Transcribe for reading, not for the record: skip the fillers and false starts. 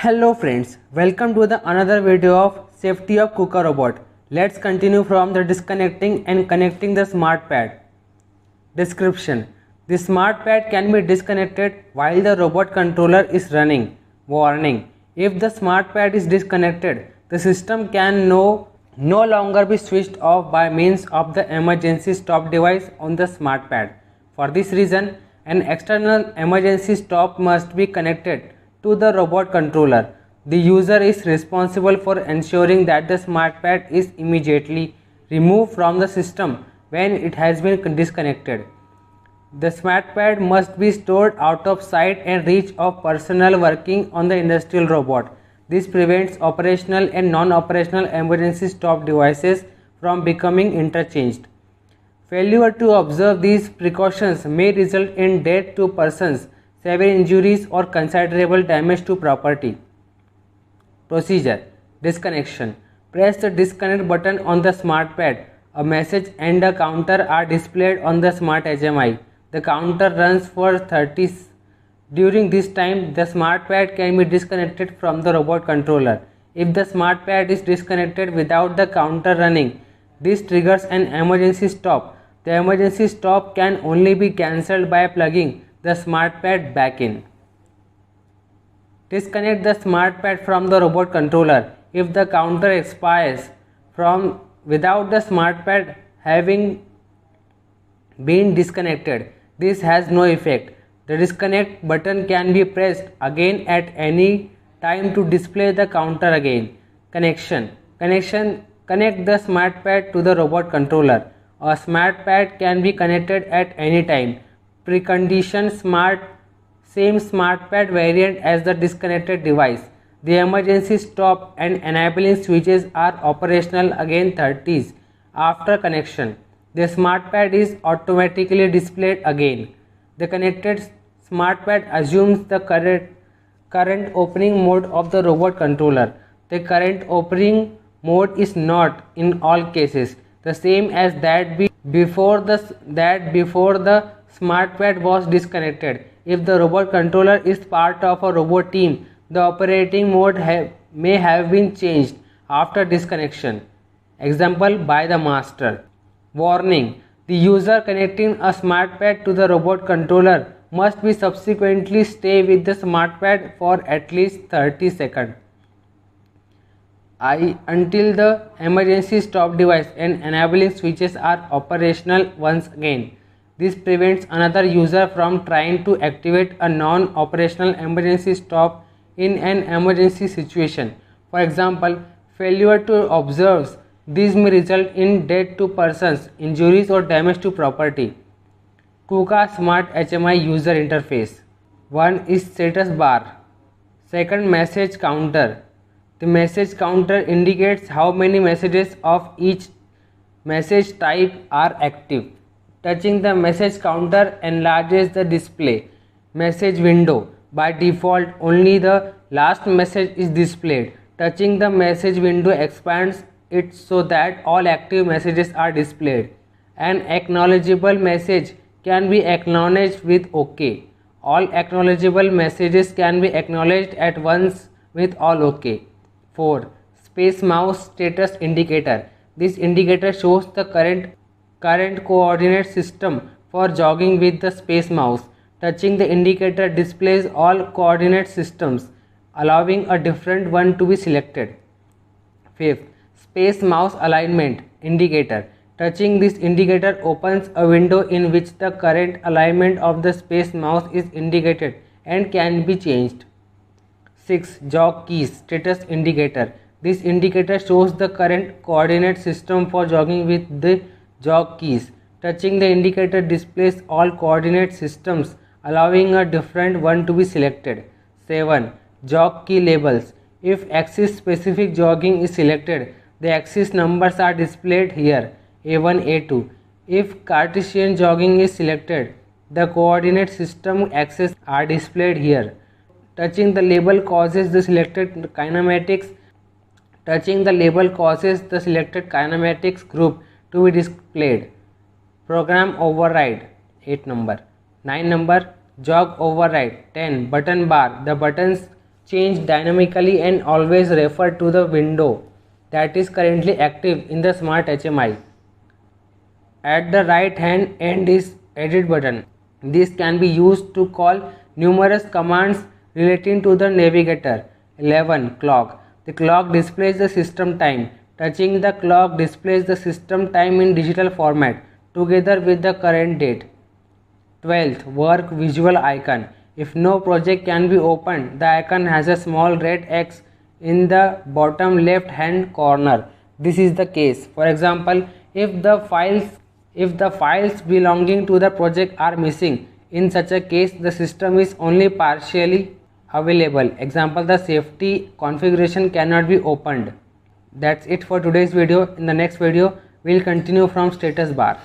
Hello friends, welcome to the another video of safety of KUKA robot. Let's continue from the disconnecting and connecting the smart pad. Description: the smart pad can be disconnected while the robot controller is running. Warning: if the smart pad is disconnected, the system can no longer be switched off by means of the emergency stop device on the smart pad. For this reason, an external emergency stop must be connected to the robot controller. The user is responsible for ensuring that the smart pad is immediately removed from the system when it has been disconnected. The smart pad must be stored out of sight and reach of personnel working on the industrial robot. This prevents operational and non-operational emergency stop devices from becoming interchanged. Failure to observe these precautions may result in death to persons, severe injuries or considerable damage to property. Procedure: disconnection. Press the disconnect button on the smart pad. A message and a counter are displayed on the smart HMI. The counter runs for 30 seconds. During this time, the smart pad can be disconnected from the robot controller. If the smart pad is disconnected without the counter running, this triggers an emergency stop. The emergency stop can only be cancelled by plugging the smart pad back in. Disconnect the smart pad from the robot controller. If the counter expires from without the smart pad having been disconnected, this has no effect. The disconnect button can be pressed again at any time to display the counter again. Connection. Connect the smart pad to the robot controller. A smart pad can be connected at any time. Precondition: same smart pad variant as the disconnected device. The emergency stop and enabling switches are operational again 30s after connection. The smart pad is automatically displayed again. The connected smart pad assumes the current opening mode of the robot controller. The current opening mode is not, in all cases, the same as that before the smart pad was disconnected. If the robot controller is part of a robot team, the operating mode may have been changed after disconnection. Example by the master. Warning: the user connecting a smart pad to the robot controller must be subsequently stay with the smart pad for at least 30 seconds until the emergency stop device and enabling switches are operational once again. This prevents another user from trying to activate a non-operational emergency stop in an emergency situation. For example, failure to observe this may result in death to persons, injuries or damage to property. KUKA Smart HMI User Interface. 1 is status bar. 2nd, message counter. The message counter indicates how many messages of each message type are active. Touching the message counter enlarges the display message window. By default, only the last message is displayed. Touching the message window expands it so that all active messages are displayed. An acknowledgeable message can be acknowledged with OK. All acknowledgeable messages can be acknowledged at once with all OK. 4. Space mouse status indicator. This indicator shows the current coordinate system for jogging with the space mouse. Touching the indicator displays all coordinate systems, allowing a different one to be selected. 5th, space mouse alignment indicator. Touching this indicator opens a window in which the current alignment of the space mouse is indicated and can be changed. 6. Jog keys status indicator. This indicator shows the current coordinate system for jogging with the jog keys. Touching the indicator displays all coordinate systems, allowing a different one to be selected. 7. Jog key labels. If axis specific jogging is selected, the axis numbers are displayed here, A1, A2. If Cartesian jogging is selected, the coordinate system axes are displayed here. Touching the label causes the selected kinematics group to be displayed. Program override 8 number. 9 number, jog override. 10. Button bar. The buttons change dynamically and always refer to the window that is currently active in the Smart HMI. At the right hand end is Edit button. This can be used to call numerous commands relating to the navigator. 11. Clock. The clock displays the system time. Touching the clock displays the system time in digital format together with the current date. 12th. Work visual icon. If no project can be opened, the icon has a small red X in the bottom left hand corner. This is the case. For example, if the files belonging to the project are missing, in such a case the system is only partially available. Example, the safety configuration cannot be opened. That's it for today's video. In the next video, we'll continue from status bar.